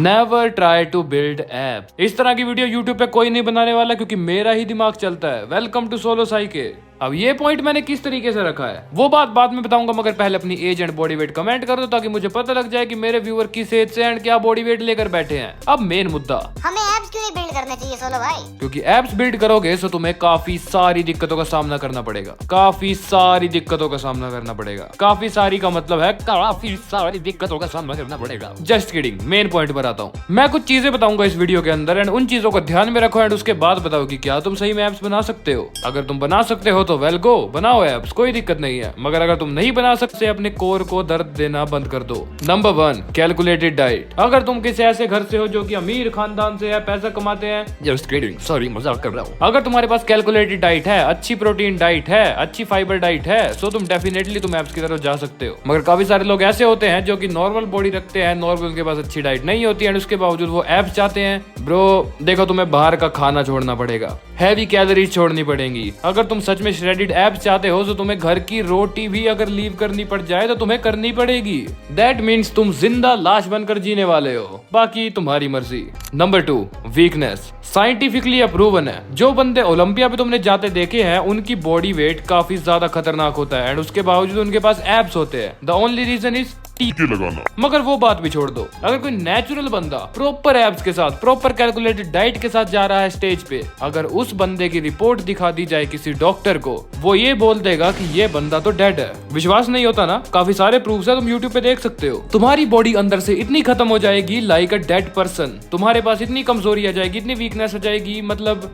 Never try to build app. इस तरह की वीडियो यूट्यूब पे कोई नहीं बनाने वाला क्योंकि मेरा ही दिमाग चलता है। Welcome to solo psyche. अब ये पॉइंट मैंने किस तरीके से रखा है वो बात बाद में बताऊंगा, मगर पहले अपनी age and body weight comment कर दो ताकि मुझे पता लग जाए कि मेरे व्यूअर किस एज से एंड क्या बॉडी वेट लेकर बैठे हैं। अब मेन मुद्दा, हमें एप्स क्यों नहीं बिल्ड करने चाहिए सोलो भाई? क्योंकि एप्स बिल्ड करोगे तो तुम्हें काफी सारी दिक्कतों का सामना करना पड़ेगा। काफी सारी दिक्कतों का सामना करना पड़ेगा। काफी सारी का मतलब है काफी सारी दिक्कतों का सामना करना पड़ेगा। जस्ट किडिंग, मेन पॉइंट पर आता हूँ। मैं कुछ चीजें बताऊंगा इस वीडियो के अंदर एंड उन चीजों को ध्यान में रखो एंड उसके बाद बताओ कि क्या तुम सही में एप्स बना सकते हो। अगर तुम बना सकते हो तो वेल गो, बनाओ एप्स, कोई दिक्कत नहीं है। मगर अगर तुम नहीं बना सकते, अपने कोर को दर्द देना बंद कर दो। Number 1, calculated diet. अगर तुम किसी ऐसे घर से हो जो कि अमीर खानदान से है, पैसा कमाते हैं, जस्ट किडिंग, सॉरी मजाक कर रहा हूँ। अगर तुम्हारे पास कैलकुलेटेड डाइट है, अच्छी प्रोटीन डाइट है, अच्छी फाइबर डाइट है, तो तुम डेफिनेटली तुम एप्स की तरफ जा सकते हो। मगर काफी सारे लोग ऐसे होते हैं जो कि नॉर्मल बॉडी रखते हैं, नॉर्मल उनके पास अच्छी डाइट नहीं होती है, उसके बावजूद वो एप्स चाहते हैं। ब्रो देखो, तुम्हें बाहर का खाना छोड़ना पड़ेगा, हैवी कैलोरीज छोड़नी पड़ेंगी। अगर तुम सच में श्रेडिड एप्स चाहते हो तो तुम्हें घर की रोटी भी अगर लीव करनी पड़ जाए तो तुम्हें करनी पड़ेगी। दैट मीन्स तुम जिंदा लाश बनकर जीने वाले हो, बाकी तुम्हारी मर्जी। Number 2, weakness. साइंटिफिकली अप्रूवन है, जो बंदे ओलंपिया पे तुमने जाते देखे हैं उनकी बॉडी वेट काफी ज्यादा खतरनाक होता है एंड उसके बावजूद उनके पास एब्स होते हैं। द ओनली रीजन इज टीके लगाना। मगर वो बात भी छोड़ दो, अगर कोई नेचुरल बंदा प्रॉपर एब्स के साथ, प्रॉपर कैलकुलेटेड डाइट के साथ जा रहा है स्टेज पे, अगर उस बंदे की रिपोर्ट दिखा दी जाए किसी डॉक्टर को, वो ये बोल देगा कि ये बंदा तो डेड है। विश्वास नहीं होता ना? काफी सारे प्रूफ्स है, तुम यूट्यूब पे देख सकते हो। तुम्हारी बॉडी अंदर से इतनी खत्म हो जाएगी लाइक अ डेड पर्सन। तुम्हारे पास इतनी कमजोरी आ जाएगी, इतनी वीकनेस आ जाएगी, मतलब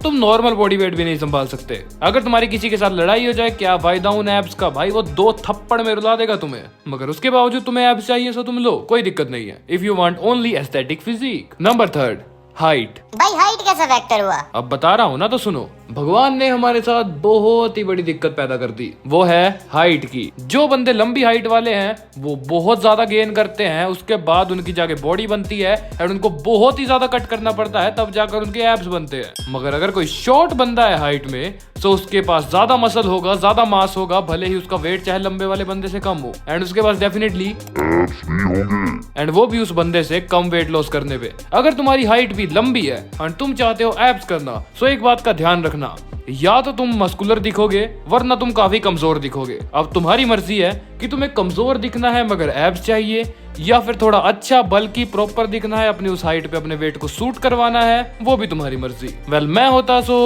तुम नॉर्मल बॉडी वेट भी नहीं संभाल सकते। अगर तुम्हारी किसी के साथ लड़ाई हो जाए, क्या फायदा उन एब्स का? भाई वो 2 थप्पड़ में रुला देगा तुम्हें। मगर उसके बावजूद तुम्हें एब्स चाहिए तो तुम लो, कोई दिक्कत नहीं है। If you want only aesthetic physique. Number 3, height. भाई हाइट कैसा फैक्टर हुआ? अब बता रहा हूँ ना, तो सुनो। भगवान ने हमारे साथ बहुत ही बड़ी दिक्कत पैदा कर दी, वो है हाइट की। जो बंदे लंबी हाइट वाले हैं वो बहुत ज्यादा गेन करते हैं, उसके बाद उनकी जाके बॉडी बनती है और उनको बहुत ही ज्यादा कट करना पड़ता है, तब जाकर उनके एब्स बनते हैं। मगर अगर कोई शॉर्ट बंदा है हाइट में, तो उसके पास ज्यादा मसल होगा, ज्यादा मास होगा, भले ही उसका वेट चाहे लंबे वाले बंदे से कम हो, एंड उसके पास डेफिनेटली एब्स भी होंगे, एंड वो भी उस बंदे से कम वेट लॉस करने पे। अगर तुम्हारी हाइट भी लंबी है और तुम चाहते हो एब्स करना, तो एक बात का ध्यान रखना, या तो तुम मस्कुलर दिखोगे वरना तुम काफी कमजोर दिखोगे। अब तुम्हारी मर्जी है कि तुम्हें कमजोर दिखना है मगर एब्स चाहिए, या फिर थोड़ा अच्छा बल्कि प्रॉपर दिखना है, अपनी उस हाइट पे अपने वेट को सूट करवाना है, वो भी तुम्हारी मर्जी। वेल मैं होता सो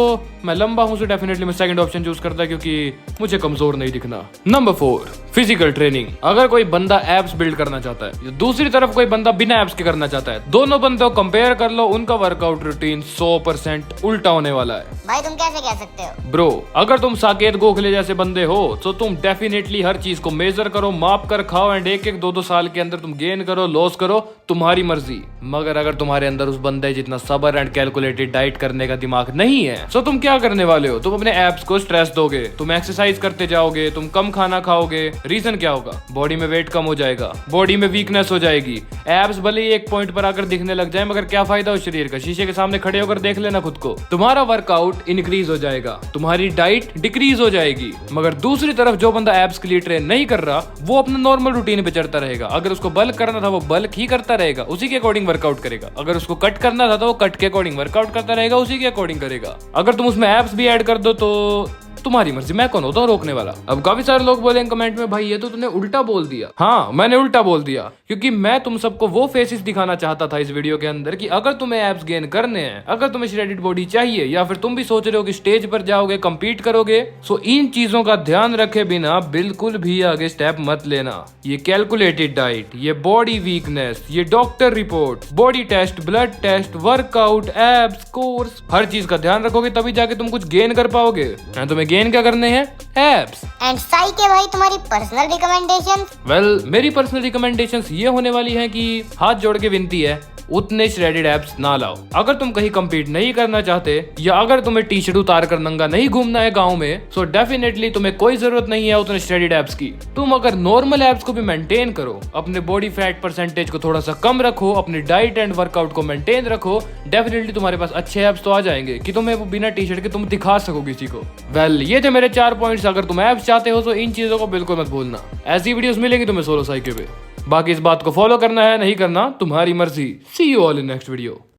मैं लंबा हूं, सो डेफिनेटली मैं सेकंड ऑप्शन चूज करता क्योंकि मुझे कमजोर नहीं दिखना। Number 4, physical training. अगर कोई बंदा एब्स बिल्ड करना चाहता है, दूसरी तरफ कोई बंदा बिना एब्स के करना चाहता है, दोनों बंदों को कंपेयर कर लो, उनका वर्कआउट रूटीन 100% उल्टा होने वाला है। भाई तुम कैसे कह सकते हो? ब्रो अगर तुम साकेत गोखले जैसे बंदे हो तो तुम डेफिनेटली हर चीज को मेजर करो, माप कर खाओ एंड 1-1, 2-2 साल के अंदर तुम गेन करो, लॉस करो, तुम्हारी मर्जी। मगर अगर तुम्हारे अंदर उस बंदे जितना सबर एंड कैलकुलेटेड डाइट करने का दिमाग नहीं है, तो तुम क्या करने वाले हो? तुम अपने एब्स को स्ट्रेस दोगे, तुम एक्सरसाइज करते जाओगे, तुम कम खाना खाओगे। रीजन क्या होगा? बॉडी में वेट कम हो जाएगा, बॉडी में वीकनेस हो जाएगी। एब्स भले ही एक पॉइंट पर आकर दिखने लग जाए, मगर क्या फायदा उस शरीर का? शीशे के सामने खड़े होकर देख लेना खुद को। तुम्हारा वर्कआउट इंक्रीज हो जाएगा, तुम्हारी डाइट डिक्रीज हो जाएगी। मगर दूसरी तरफ जो बंदा एब्स के लिए ट्रेन नहीं कर रहा, वो अपना नॉर्मल रूटीन पे चलता रहेगा। अगर उसको बल्क करना था वो बल्क ही करता रहेगा, उसी के अकॉर्डिंग वर्कआउट करेगा। अगर उसको कट करना था तो वो कट के अकॉर्डिंग वर्कआउट करता रहेगा, उसी के अकॉर्डिंग करेगा। अगर तुम उसमें एब्स भी ऐड कर दो तो तुम्हारी मर्जी, मैं कौन होता हूँ रोकने वाला। अब काफी सारे लोग बोलेंगे कमेंट में, भाई ये तो तूने उल्टा बोल दिया। हाँ मैंने उल्टा बोल दिया, क्योंकि मैं तुम सबको वो फेसेस दिखाना चाहता था इस वीडियो के अंदर कि अगर तुम्हें एब्स गेन करने हैं, अगर तुम्हें श्रेडिड बॉडी चाहिए, या फिर तुम भी सोच रहे हो कि स्टेज पर जाओगे, कम्पीट करोगे, सो इन चीजों का ध्यान रखे बिना बिल्कुल भी आगे स्टेप मत लेना। ये कैलकुलेटेड डाइट, ये बॉडी वीकनेस, ये doctor report, body test, blood test, workout, abs, cores, हर चीज का ध्यान रखोगे तभी जाके तुम कुछ गेन कर पाओगे। तुम्हें गेन क्या करने हैं? एब्स। एंड साइके भाई तुम्हारी पर्सनल रिकमेंडेशंस? वेल मेरी पर्सनल रिकमेंडेशंस ये होने वाली है कि हाथ जोड़ के विनती है, उतने श्रेडेड एब्स ना लाओ। अगर तुम कहीं कम्पीट नहीं करना चाहते, या अगर तुम्हें टी शर्ट उतार कर नंगा नहीं घूमना है गाँव में, सो डेफिनेटली तुम्हें कोई जरूरत नहीं है उतने श्रेडेड एब्स की। तुम अगर नॉर्मल एब्स को भी मेंटेन करो, अपने बॉडी फैट परसेंटेज को थोड़ा सा कम रखो, अपनी डाइट एंड वर्कआउट को मेंटेन रखो, डेफिनेटली तुम्हारे पास अच्छे एब्स तो आ जाएंगे कि तुम्हें वो बिना टी शर्ट के तुम दिखा सको किसी को। वेल ये थे मेरे 4 पॉइंट्स। अगर तुम एब्स चाहते हो तो इन चीजों को बिल्कुल मत भूलना। ऐसी वीडियोस मिलेंगी तुम्हें सोलो साइके पे। बाकी इस बात को फॉलो करना है नहीं करना तुम्हारी मर्जी। See you all in next video.